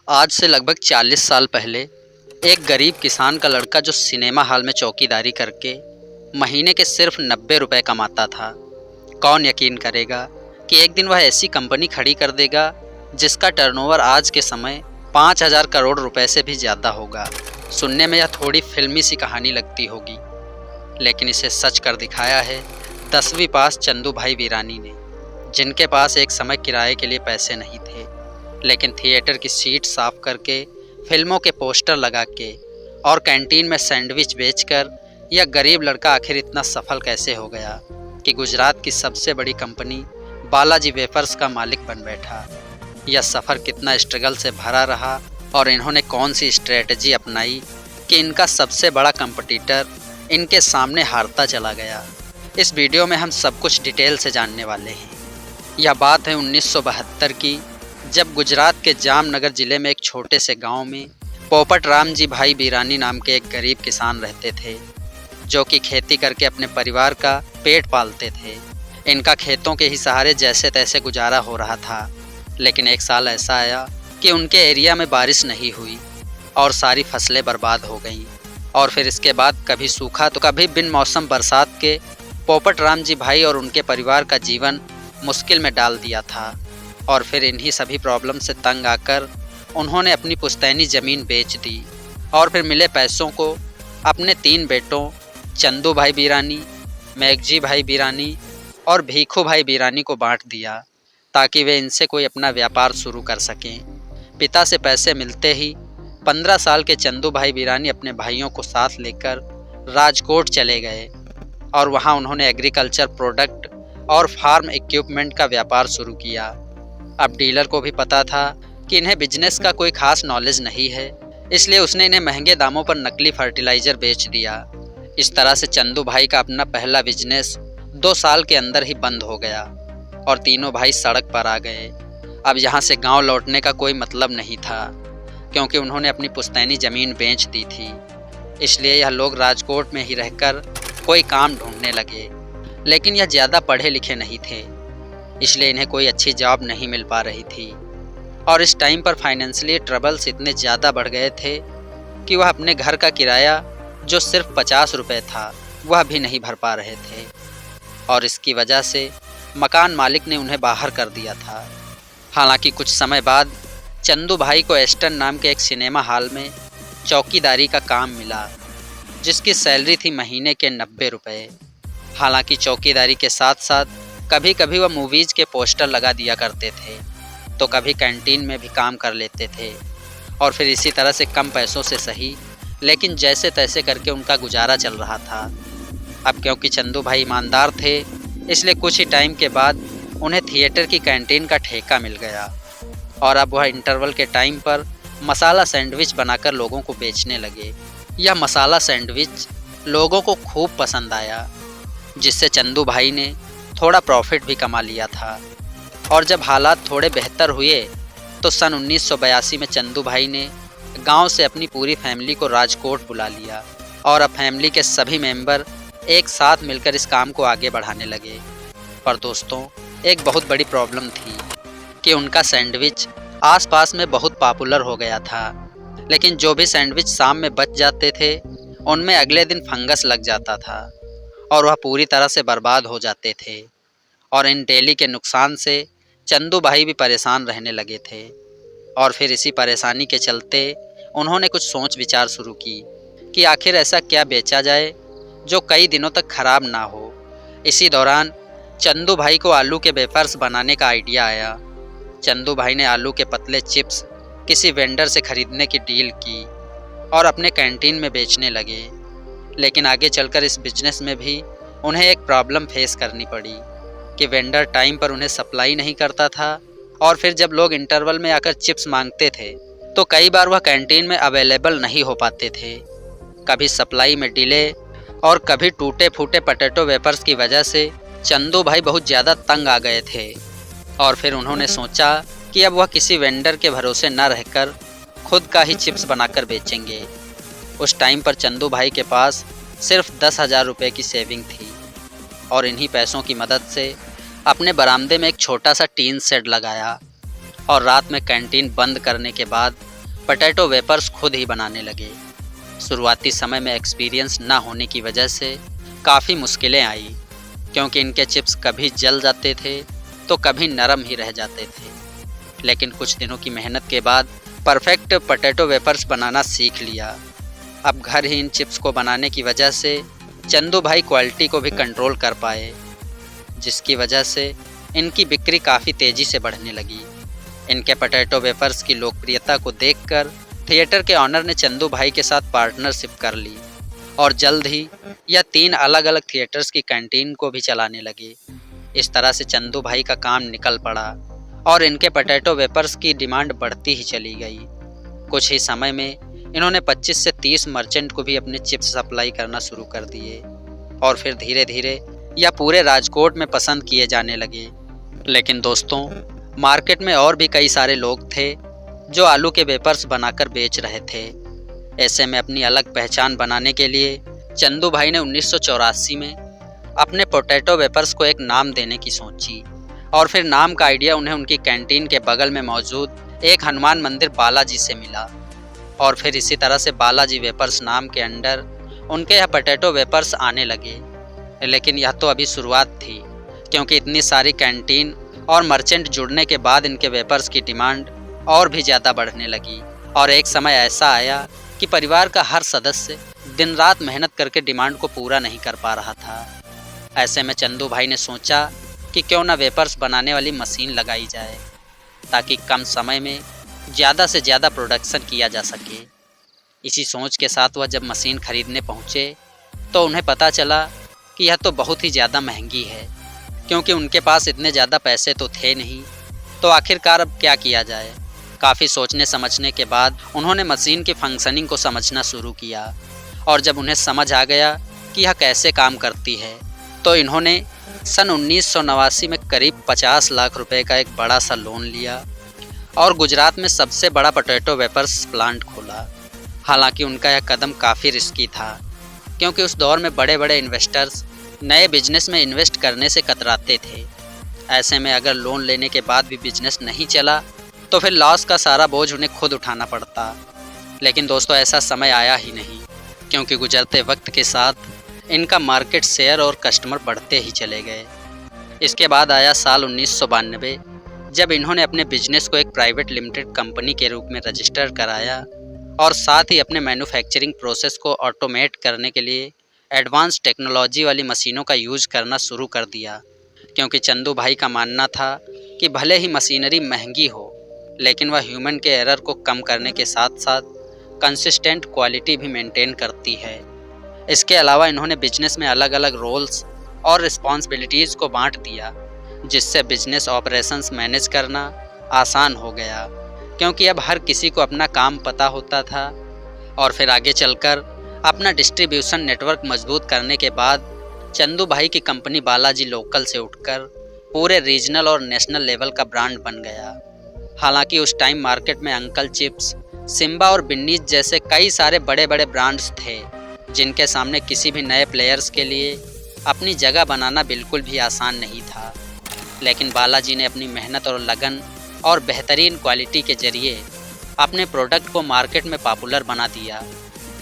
आज से लगभग 40 साल पहले एक गरीब किसान का लड़का जो सिनेमा हॉल में चौकीदारी करके महीने के सिर्फ 90 रुपए कमाता था, कौन यकीन करेगा कि एक दिन वह ऐसी कंपनी खड़ी कर देगा जिसका टर्नओवर आज के समय 5,000 करोड़ रुपए से भी ज़्यादा होगा। सुनने में यह थोड़ी फिल्मी सी कहानी लगती होगी, लेकिन इसे सच कर दिखाया है 10वीं पास चंदू भाई वीरानी ने, जिनके पास एक समय किराए के लिए पैसे नहीं थे, लेकिन थिएटर की सीट साफ करके, फिल्मों के पोस्टर लगा के और कैंटीन में सैंडविच बेचकर यह गरीब लड़का आखिर इतना सफल कैसे हो गया कि गुजरात की सबसे बड़ी कंपनी बालाजी वेफर्स का मालिक बन बैठा। यह सफ़र कितना स्ट्रगल से भरा रहा और इन्होंने कौन सी स्ट्रेटजी अपनाई कि इनका सबसे बड़ा कंपटीटर इनके सामने हारता चला गया। इस वीडियो में हम सब कुछ डिटेल से जानने वाले हैं। यह बात है 1972 की, जब गुजरात के जामनगर ज़िले में एक छोटे से गांव में पोपट राम जी भाई वीरानी नाम के एक गरीब किसान रहते थे, जो कि खेती करके अपने परिवार का पेट पालते थे। इनका खेतों के ही सहारे जैसे तैसे गुजारा हो रहा था, लेकिन एक साल ऐसा आया कि उनके एरिया में बारिश नहीं हुई और सारी फसलें बर्बाद हो गईं। और फिर इसके बाद कभी सूखा तो कभी बिन मौसम बरसात के पोपट राम जी भाई और उनके परिवार का जीवन मुश्किल में डाल दिया था। और फिर इन्हीं सभी प्रॉब्लम से तंग आकर उन्होंने अपनी पुश्तैनी ज़मीन बेच दी और फिर मिले पैसों को अपने 3 बेटों चंदू भाई वीरानी, मैगजी भाई वीरानी और भीखू भाई वीरानी को बांट दिया, ताकि वे इनसे कोई अपना व्यापार शुरू कर सकें। पिता से पैसे मिलते ही 15 साल के चंदू भाई वीरानी अपने भाइयों को साथ लेकर राजकोट चले गए और वहां उन्होंने एग्रीकल्चर प्रोडक्ट और फार्म इक्विपमेंट का व्यापार शुरू किया। अब डीलर को भी पता था कि इन्हें बिजनेस का कोई खास नॉलेज नहीं है, इसलिए उसने इन्हें महंगे दामों पर नकली फर्टिलाइज़र बेच दिया। इस तरह से चंदू भाई का अपना पहला बिजनेस 2 साल के अंदर ही बंद हो गया और तीनों भाई सड़क पर आ गए। अब यहाँ से गांव लौटने का कोई मतलब नहीं था, क्योंकि उन्होंने अपनी पुश्तैनी ज़मीन बेच दी थी। इसलिए यह लोग राजकोट में ही रहकर कोई काम ढूंढने लगे, लेकिन यह ज़्यादा पढ़े लिखे नहीं थे, इसलिए इन्हें कोई अच्छी जॉब नहीं मिल पा रही थी। और इस टाइम पर फाइनेंशियली ट्रबल्स इतने ज़्यादा बढ़ गए थे कि वह अपने घर का किराया जो सिर्फ 50 रुपये था, वह भी नहीं भर पा रहे थे। और इसकी वजह से मकान मालिक ने उन्हें बाहर कर दिया था। हालांकि कुछ समय बाद चंदू भाई को एस्टन नाम के एक सिनेमा हॉल में चौकीदारी का काम मिला, जिसकी सैलरी थी महीने के 90 रुपये। हालांकि चौकीदारी के साथ साथ कभी कभी वह मूवीज़ के पोस्टर लगा दिया करते थे, तो कभी कैंटीन में भी काम कर लेते थे। और फिर इसी तरह से कम पैसों से सही, लेकिन जैसे तैसे करके उनका गुजारा चल रहा था। अब क्योंकि चंदू भाई ईमानदार थे, इसलिए कुछ ही टाइम के बाद उन्हें थिएटर की कैंटीन का ठेका मिल गया और अब वह इंटरवल के टाइम पर मसाला सैंडविच बनाकर लोगों को बेचने लगे। यह मसाला सैंडविच लोगों को खूब पसंद आया, जिससे चंदू भाई ने थोड़ा प्रॉफिट भी कमा लिया था। और जब हालात थोड़े बेहतर हुए तो सन 1982 में चंदू भाई ने गांव से अपनी पूरी फैमिली को राजकोट बुला लिया और अब फैमिली के सभी मेंबर एक साथ मिलकर इस काम को आगे बढ़ाने लगे। पर दोस्तों, एक बहुत बड़ी प्रॉब्लम थी कि उनका सैंडविच आसपास में बहुत पॉपुलर हो गया था, लेकिन जो भी सैंडविच शाम में बच जाते थे उनमें अगले दिन फंगस लग जाता था और वह पूरी तरह से बर्बाद हो जाते थे। और इन डेली के नुकसान से चंदू भाई भी परेशान रहने लगे थे। और फिर इसी परेशानी के चलते उन्होंने कुछ सोच विचार शुरू की कि आखिर ऐसा क्या बेचा जाए जो कई दिनों तक ख़राब ना हो। इसी दौरान चंदू भाई को आलू के वेफर्स बनाने का आइडिया आया। चंदू भाई ने आलू के पतले चिप्स किसी वेंडर से ख़रीदने की डील की और अपने कैंटीन में बेचने लगे। लेकिन आगे चलकर इस बिजनेस में भी उन्हें एक प्रॉब्लम फेस करनी पड़ी कि वेंडर टाइम पर उन्हें सप्लाई नहीं करता था और फिर जब लोग इंटरवल में आकर चिप्स मांगते थे तो कई बार वह कैंटीन में अवेलेबल नहीं हो पाते थे। कभी सप्लाई में डिले और कभी टूटे फूटे पोटैटो वेफर्स की वजह से चंदू भाई बहुत ज़्यादा तंग आ गए थे। और फिर उन्होंने सोचा कि अब वह किसी वेंडर के भरोसे न रहकर खुद का ही चिप्स बनाकर बेचेंगे। उस टाइम पर चंदू भाई के पास सिर्फ 10,000 रुपये की सेविंग थी और इन्हीं पैसों की मदद से अपने बरामदे में एक छोटा सा टीन शेड लगाया और रात में कैंटीन बंद करने के बाद पोटैटो वेपर्स खुद ही बनाने लगे। शुरुआती समय में एक्सपीरियंस न होने की वजह से काफ़ी मुश्किलें आई, क्योंकि इनके चिप्स कभी जल जाते थे तो कभी नरम ही रह जाते थे। लेकिन कुछ दिनों की मेहनत के बाद परफेक्ट पोटैटो वेपर्स बनाना सीख लिया। अब घर ही इन चिप्स को बनाने की वजह से चंदू भाई क्वालिटी को भी कंट्रोल कर पाए, जिसकी वजह से इनकी बिक्री काफ़ी तेज़ी से बढ़ने लगी। इनके पोटैटो वेफर्स की लोकप्रियता को देखकर थिएटर के ऑनर ने चंदू भाई के साथ पार्टनरशिप कर ली और जल्द ही यह 3 अलग अलग थिएटर्स की कैंटीन को भी चलाने लगे। इस तरह से चंदू भाई का काम निकल पड़ा और इनके पोटैटो वेफर्स की डिमांड बढ़ती ही चली गई। कुछ ही समय में इन्होंने 25 से 30 मर्चेंट को भी अपने चिप्स सप्लाई करना शुरू कर दिए और फिर धीरे धीरे यह पूरे राजकोट में पसंद किए जाने लगे। लेकिन दोस्तों, मार्केट में और भी कई सारे लोग थे जो आलू के वेपर्स बनाकर बेच रहे थे। ऐसे में अपनी अलग पहचान बनाने के लिए चंदू भाई ने 1984 में अपने पोटैटो वेपर्स को एक नाम देने की सोची और फिर नाम का आइडिया उन्हें उनकी कैंटीन के बगल में मौजूद एक हनुमान मंदिर बालाजी से मिला और फिर इसी तरह से बालाजी वेपर्स नाम के अंडर उनके यहाँ पोटैटो वेपर्स आने लगे। लेकिन यह तो अभी शुरुआत थी, क्योंकि इतनी सारी कैंटीन और मर्चेंट जुड़ने के बाद इनके वेपर्स की डिमांड और भी ज़्यादा बढ़ने लगी और एक समय ऐसा आया कि परिवार का हर सदस्य दिन रात मेहनत करके डिमांड को पूरा नहीं कर पा रहा था। ऐसे में चंदू भाई ने सोचा कि क्यों ना वेपर्स बनाने वाली मशीन लगाई जाए, ताकि कम समय में ज़्यादा से ज़्यादा प्रोडक्शन किया जा सके। इसी सोच के साथ वह जब मशीन खरीदने पहुँचे तो उन्हें पता चला कि यह तो बहुत ही ज़्यादा महंगी है, क्योंकि उनके पास इतने ज़्यादा पैसे तो थे नहीं। तो आखिरकार अब क्या किया जाए? काफ़ी सोचने समझने के बाद उन्होंने मशीन की फंक्शनिंग को समझना शुरू किया और जब उन्हें समझ आ गया कि यह कैसे काम करती है तो इन्होंने सन 1989 में करीब 50 लाख रुपए का एक बड़ा सा लोन लिया और गुजरात में सबसे बड़ा पोटैटो वेपर्स प्लांट खोला। हालांकि उनका यह कदम काफ़ी रिस्की था, क्योंकि उस दौर में बड़े बड़े इन्वेस्टर्स नए बिजनेस में इन्वेस्ट करने से कतराते थे। ऐसे में अगर लोन लेने के बाद भी बिजनेस नहीं चला तो फिर लॉस का सारा बोझ उन्हें खुद उठाना पड़ता। लेकिन दोस्तों, ऐसा समय आया ही नहीं, क्योंकि गुजरते वक्त के साथ इनका मार्केट शेयर और कस्टमर बढ़ते ही चले गए। इसके बाद आया साल 1992, जब इन्होंने अपने बिजनेस को एक प्राइवेट लिमिटेड कंपनी के रूप में रजिस्टर कराया और साथ ही अपने मैन्युफैक्चरिंग प्रोसेस को ऑटोमेट करने के लिए एडवांस टेक्नोलॉजी वाली मशीनों का यूज करना शुरू कर दिया। क्योंकि चंदू भाई का मानना था कि भले ही मशीनरी महंगी हो, लेकिन वह ह्यूमन के एरर को कम करने के साथ साथ कंसिस्टेंट क्वालिटी भी मेंटेन करती है। इसके अलावा इन्होंने बिजनेस में अलग अलग रोल्स और रिस्पॉन्सिबिलिटीज़ को बांट दिया, जिससे बिजनेस ऑपरेशंस मैनेज करना आसान हो गया, क्योंकि अब हर किसी को अपना काम पता होता था। और फिर आगे चलकर अपना डिस्ट्रीब्यूशन नेटवर्क मजबूत करने के बाद चंदू भाई की कंपनी बालाजी लोकल से उठकर पूरे रीजनल और नेशनल लेवल का ब्रांड बन गया। हालांकि उस टाइम मार्केट में अंकल चिप्स, सिम्बा और बिन्नीज जैसे कई सारे बड़े बड़े ब्रांड्स थे, जिनके सामने किसी भी नए प्लेयर्स के लिए अपनी जगह बनाना बिल्कुल भी आसान नहीं था। लेकिन बालाजी ने अपनी मेहनत और लगन और बेहतरीन क्वालिटी के जरिए अपने प्रोडक्ट को मार्केट में पॉपुलर बना दिया,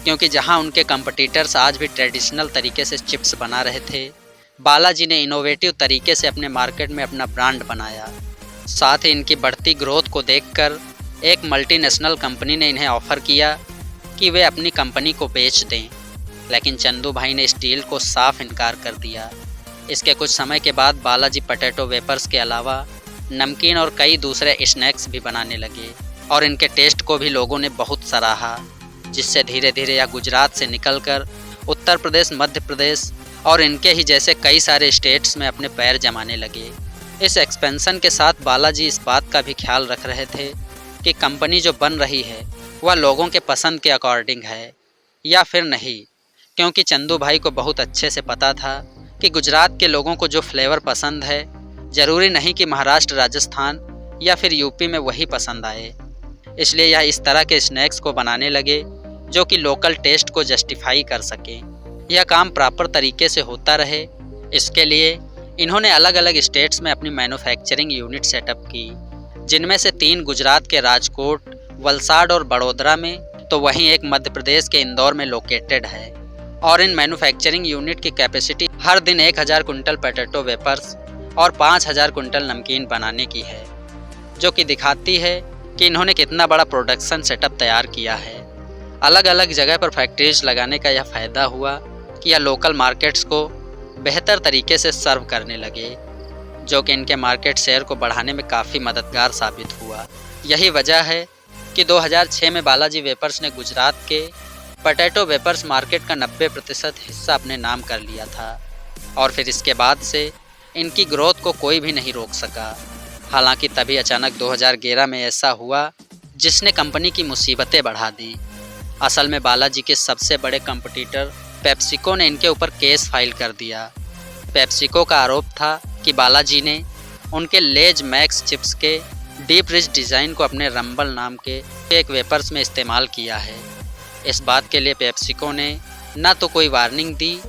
क्योंकि जहां उनके कंपटीटर्स आज भी ट्रेडिशनल तरीके से चिप्स बना रहे थे, बालाजी ने इनोवेटिव तरीके से अपने मार्केट में अपना ब्रांड बनाया। साथ ही इनकी बढ़ती ग्रोथ को देखकर एक मल्टीनेशनल कंपनी ने इन्हें ऑफ़र किया कि वे अपनी कंपनी को बेच दें, लेकिन चंदू भाई ने इस डील को साफ इनकार कर दिया। इसके कुछ समय के बाद बालाजी पोटैटो वेपर्स के अलावा नमकीन और कई दूसरे स्नैक्स भी बनाने लगे और इनके टेस्ट को भी लोगों ने बहुत सराहा, जिससे धीरे धीरे यह गुजरात से निकलकर उत्तर प्रदेश, मध्य प्रदेश और इनके ही जैसे कई सारे स्टेट्स में अपने पैर जमाने लगे। इस एक्सपेंशन के साथ बालाजी इस बात का भी ख्याल रख रहे थे कि कंपनी जो बन रही है वह लोगों के पसंद के अकॉर्डिंग है या फिर नहीं, क्योंकि चंदू भाई को बहुत अच्छे से पता था कि गुजरात के लोगों को जो फ्लेवर पसंद है, ज़रूरी नहीं कि महाराष्ट्र, राजस्थान या फिर यूपी में वही पसंद आए। इसलिए यह इस तरह के स्नैक्स को बनाने लगे जो कि लोकल टेस्ट को जस्टिफाई कर सके। यह काम प्रॉपर तरीके से होता रहे, इसके लिए इन्होंने अलग अलग स्टेट्स में अपनी मैन्युफैक्चरिंग यूनिट सेटअप की, जिनमें से 3 गुजरात के राजकोट वलसाड और बड़ोदरा में, तो वहीं एक मध्य प्रदेश के इंदौर में लोकेटेड है। और इन मैन्युफैक्चरिंग यूनिट की कैपेसिटी हर दिन 1000 कुंटल पोटैटो वेपर्स और 5000 कुंटल नमकीन बनाने की है, जो कि दिखाती है कि इन्होंने कितना बड़ा प्रोडक्शन सेटअप तैयार किया है। अलग अलग जगह पर फैक्ट्रीज लगाने का यह फ़ायदा हुआ कि यह लोकल मार्केट्स को बेहतर तरीके से सर्व करने लगे, जो कि इनके मार्केट शेयर को बढ़ाने में काफ़ी मददगार साबित हुआ। यही वजह है कि 2006 में बालाजी वेपर्स ने गुजरात के पोटैटो वेपर्स मार्केट का 90% हिस्सा अपने नाम कर लिया था, और फिर इसके बाद से इनकी ग्रोथ को कोई भी नहीं रोक सका। हालांकि तभी अचानक 2011 में ऐसा हुआ जिसने कंपनी की मुसीबतें बढ़ा दी। असल में बालाजी के सबसे बड़े कंपटीटर पेप्सिको ने इनके ऊपर केस फाइल कर दिया। पेप्सिको का आरोप था कि बालाजी ने उनके लेज मैक्स चिप्स के डीप रिच डिज़ाइन को अपने रंबल नाम के एक वेपर्स में इस्तेमाल किया है। इस बात के लिए पेप्सिको ने ना तो कोई वार्निंग दी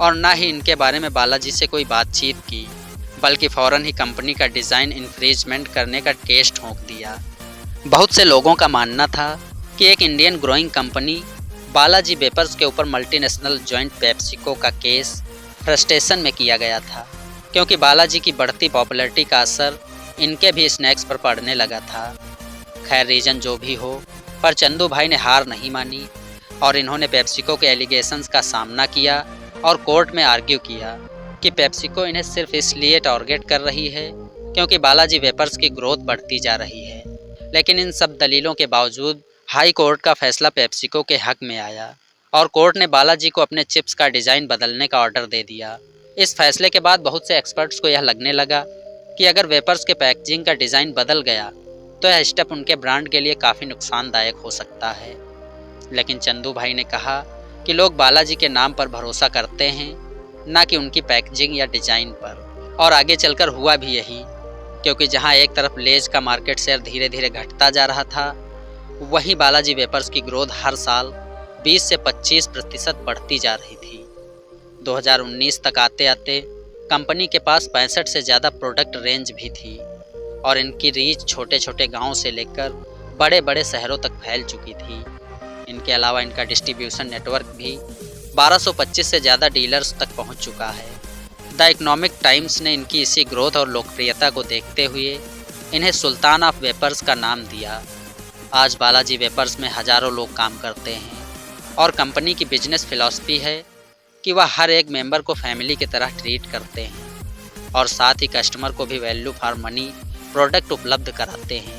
और ना ही इनके बारे में बालाजी से कोई बातचीत की, बल्कि फ़ौरन ही कंपनी का डिज़ाइन इन्फ्रिंजमेंट करने का केस ठोंक दिया। बहुत से लोगों का मानना था कि एक Indian growing company Balaji wafers के ऊपर मल्टीनेशनल जॉइंट पेप्सिको का केस फ्रस्ट्रेशन में किया गया था, क्योंकि बालाजी की बढ़ती पॉपुलैरिटी का असर इनके भी स्नैक्स पर पड़ने लगा था। खैर, रीज़न जो भी हो, पर चंदू भाई ने हार नहीं मानी और इन्होंने पेप्सिको के एलिगेशंस का सामना किया और कोर्ट में आर्ग्यू किया कि पेप्सिको इन्हें सिर्फ इसलिए टारगेट कर रही है क्योंकि बालाजी वेपर्स की ग्रोथ बढ़ती जा रही है। लेकिन इन सब दलीलों के बावजूद हाई कोर्ट का फैसला पेप्सिको के हक में आया और कोर्ट ने बालाजी को अपने चिप्स का डिज़ाइन बदलने का ऑर्डर दे दिया। इस फैसले के बाद बहुत से एक्सपर्ट्स को यह लगने लगा कि अगर वेपर्स के पैकेजिंग का डिज़ाइन बदल गया तो यह स्टेप उनके ब्रांड के लिए काफ़ी नुकसानदायक हो सकता है। लेकिन चंदू भाई ने कहा कि लोग बालाजी के नाम पर भरोसा करते हैं, ना कि उनकी पैकेजिंग या डिज़ाइन पर। और आगे चलकर हुआ भी यही, क्योंकि जहां एक तरफ लेज का मार्केट शेयर धीरे धीरे घटता जा रहा था, वहीं बालाजी वेपर्स की ग्रोथ हर साल 20 से 25% बढ़ती जा रही थी। 2019 तक आते आते कंपनी के पास 65 से ज़्यादा प्रोडक्ट रेंज भी थी और इनकी रीच छोटे छोटे गाँव से लेकर बड़े बड़े शहरों तक फैल चुकी थी। इनके अलावा इनका डिस्ट्रीब्यूशन नेटवर्क भी 1225 से ज़्यादा डीलर्स तक पहुंच चुका है। द इकोनॉमिक टाइम्स ने इनकी इसी ग्रोथ और लोकप्रियता को देखते हुए इन्हें सुल्तान ऑफ वेपर्स का नाम दिया। आज बालाजी वेपर्स में हज़ारों लोग काम करते हैं और कंपनी की बिजनेस फिलॉसफी है कि वह हर एक मेंबर को फैमिली की तरह ट्रीट करते हैं और साथ ही कस्टमर को भी वैल्यू फॉर मनी प्रोडक्ट उपलब्ध कराते हैं।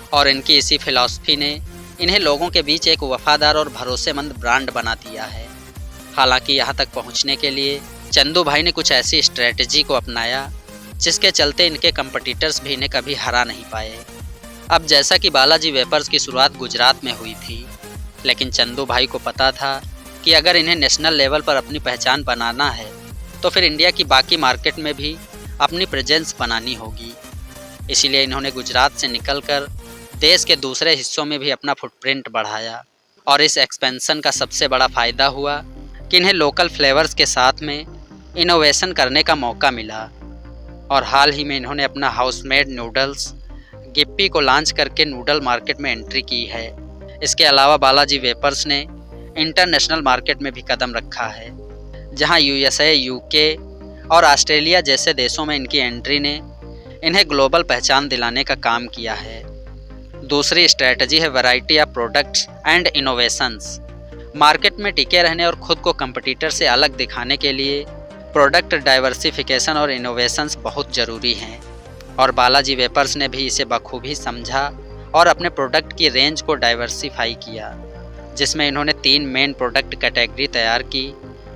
और इनकी इसी फिलॉसफी ने इन्हें लोगों के बीच एक वफादार और भरोसेमंद ब्रांड बना दिया है। हालांकि यहाँ तक पहुँचने के लिए चंदू भाई ने कुछ ऐसी स्ट्रेटजी को अपनाया जिसके चलते इनके कंपटीटर्स भी इन्हें कभी हरा नहीं पाए। अब जैसा कि बालाजी वेपर्स की शुरुआत गुजरात में हुई थी, लेकिन चंदू भाई को पता था कि अगर इन्हें नेशनल लेवल पर अपनी पहचान बनाना है तो फिर इंडिया की बाकी मार्केट में भी अपनी प्रेजेंस बनानी होगी। इसीलिए इन्होंने गुजरात से निकलकर देश के दूसरे हिस्सों में भी अपना फुटप्रिंट बढ़ाया और इस एक्सपेंशन का सबसे बड़ा फ़ायदा हुआ कि इन्हें लोकल फ्लेवर्स के साथ में इनोवेशन करने का मौका मिला। और हाल ही में इन्होंने अपना हाउसमेड नूडल्स गिप्पी को लॉन्च करके नूडल मार्केट में एंट्री की है। इसके अलावा बालाजी वेपर्स ने इंटरनेशनल मार्केट में भी कदम रखा है, जहां यूएसए, यूके और ऑस्ट्रेलिया जैसे देशों में इनकी एंट्री ने इन्हें ग्लोबल पहचान दिलाने का काम किया है। दूसरी स्ट्रेटजी है variety of products and innovations. Market में टिके रहने और खुद को कंपटीटर से अलग दिखाने के लिए प्रोडक्ट डाइवर्सिफिकेशन और इनोवेशंस बहुत ज़रूरी हैं और बालाजी वेपर्स ने भी इसे बखूबी समझा और अपने प्रोडक्ट की रेंज को डाइवर्सिफाई किया, जिसमें इन्होंने 3 मेन प्रोडक्ट कैटेगरी तैयार की।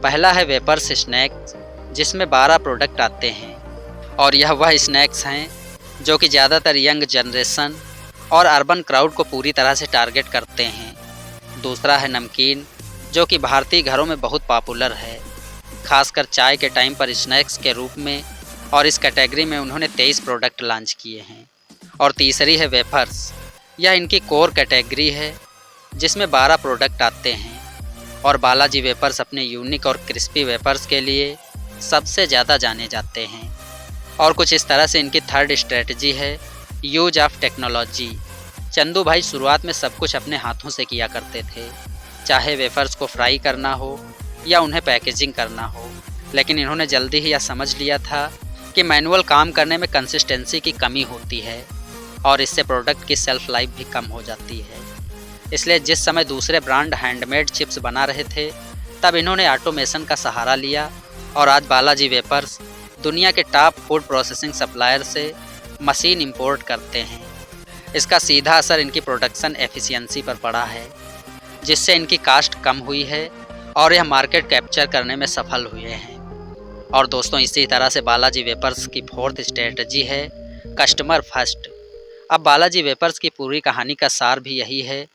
पहला है वेपर्स स्नैक्स, जिसमें 12 प्रोडक्ट आते हैं और यह वह स्नैक्स हैं जो कि ज़्यादातर यंग जनरेशन और अर्बन क्राउड को पूरी तरह से टारगेट करते हैं। दूसरा है नमकीन, जो कि भारतीय घरों में बहुत पॉपुलर है, खासकर चाय के टाइम पर स्नैक्स के रूप में, और इस कैटेगरी में उन्होंने 23 प्रोडक्ट लॉन्च किए हैं। और तीसरी है वेफर्स, यह इनकी कोर कैटेगरी है जिसमें 12 प्रोडक्ट आते हैं और बालाजी वेपर्स अपने यूनिक और क्रिस्पी वेपर्स के लिए सबसे ज़्यादा जाने जाते हैं। और कुछ इस तरह से इनकी थर्ड स्ट्रेटजी है यूज ऑफ टेक्नोलॉजी, चंदू भाई शुरुआत में सब कुछ अपने हाथों से किया करते थे, चाहे वेफर्स को फ्राई करना हो या उन्हें पैकेजिंग करना हो। लेकिन इन्होंने जल्दी ही यह समझ लिया था कि मैनुअल काम करने में कंसिस्टेंसी की कमी होती है और इससे प्रोडक्ट की सेल्फ लाइफ भी कम हो जाती है। इसलिए जिस समय दूसरे ब्रांड हैंडमेड चिप्स बना रहे थे, तब इन्होंने ऑटोमेशन का सहारा लिया और आज बालाजी वेपर्स दुनिया के टॉप फूड प्रोसेसिंग सप्लायर से मशीन इंपोर्ट करते हैं। इसका सीधा असर इनकी प्रोडक्शन एफिशिएंसी पर पड़ा है, जिससे इनकी कास्ट कम हुई है और यह मार्केट कैप्चर करने में सफल हुए हैं। और दोस्तों, इसी तरह से बालाजी वेपर्स की फोर्थ स्ट्रेटजी है कस्टमर फर्स्ट। अब बालाजी वेपर्स की पूरी कहानी का सार भी यही है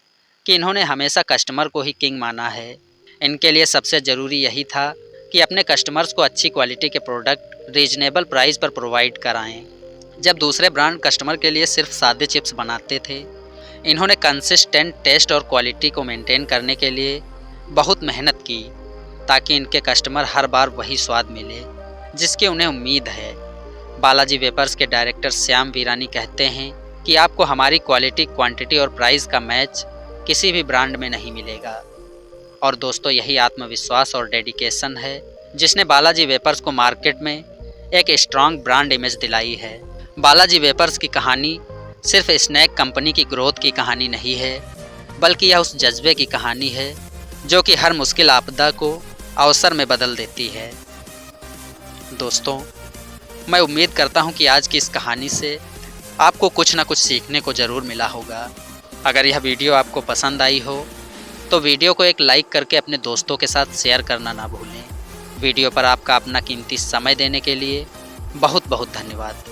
कि इन्होंने हमेशा कस्टमर को ही किंग माना है। इनके लिए सबसे ज़रूरी यही था कि अपने कस्टमर्स को अच्छी क्वालिटी के प्रोडक्ट रीजनेबल प्राइस पर प्रोवाइड कराएं। जब दूसरे ब्रांड कस्टमर के लिए सिर्फ सादे चिप्स बनाते थे, इन्होंने कंसिस्टेंट टेस्ट और क्वालिटी को मेंटेन करने के लिए बहुत मेहनत की, ताकि इनके कस्टमर हर बार वही स्वाद मिले जिसकी उन्हें उम्मीद है। बालाजी वेपर्स के डायरेक्टर श्याम वीरानी कहते हैं कि आपको हमारी क्वालिटी, क्वांटिटी और प्राइस का मैच किसी भी ब्रांड में नहीं मिलेगा। और दोस्तों, यही आत्मविश्वास और डेडिकेशन है जिसने बालाजी वेपर्स को मार्केट में एक स्ट्रॉन्ग ब्रांड इमेज दिलाई है। बालाजी वेपर्स की कहानी सिर्फ स्नैक कंपनी की ग्रोथ की कहानी नहीं है, बल्कि यह उस जज्बे की कहानी है जो कि हर मुश्किल आपदा को अवसर में बदल देती है। दोस्तों, मैं उम्मीद करता हूं कि आज की इस कहानी से आपको कुछ ना कुछ सीखने को ज़रूर मिला होगा। अगर यह वीडियो आपको पसंद आई हो तो वीडियो को एक लाइक करके अपने दोस्तों के साथ शेयर करना ना भूलें। वीडियो पर आपका अपना कीमती समय देने के लिए बहुत बहुत धन्यवाद।